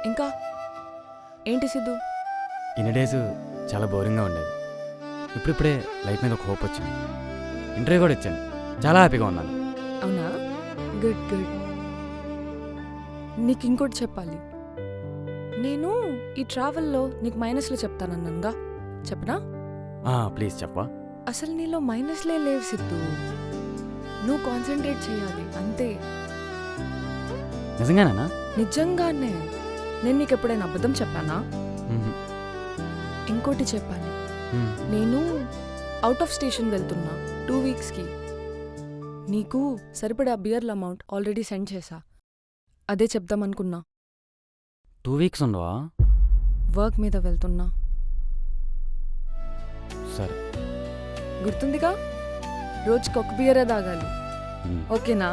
ఇంకా ఏంటి సిద్ధు? ఇన్ని డేస్ చాలా బోరింగ్గా ఉండేది. ఇప్పుడిప్పుడే లైఫ్ మీద ఒక హోప్ వచ్చింది. ఇంటర్వ్యూ కూడా ఇచ్చాను. చాలా హ్యాపీగా ఉన్నాను. అవునా? Good good. నీకు ఇంకోటి చెప్పాలి. నేను ఈ ట్రావెల్లో నీకు మైనస్లు చెప్తానన్నానుగా, చెప్పనా? ప్లీజ్ చెప్పవా? అసలు నీలో మైనస్లే లేవు సిద్ధు. నువ్వు కాన్సన్ట్రేట్ చేయాలి అంతే. నిజంగానా? నిజంగానే. నేను నీకు ఎప్పుడైనా అబద్ధం చెప్పానా? ఇంకోటి చెప్పాలి. నేను అవుట్ ఆఫ్ స్టేషన్ వెళ్తున్నా 2 వీక్స్కి. నీకు సరిపడా బియర్ల అమౌంట్ ఆల్రెడీ సెండ్ చేశా. అదే చెప్దామనుకున్నా. 2 వీక్స్ ఉండవా? వర్క్ మీద వెళ్తున్నా. సరే. గుర్తుందిగా, రోజుకి 1 బియరే తాగాలి. ఓకేనా?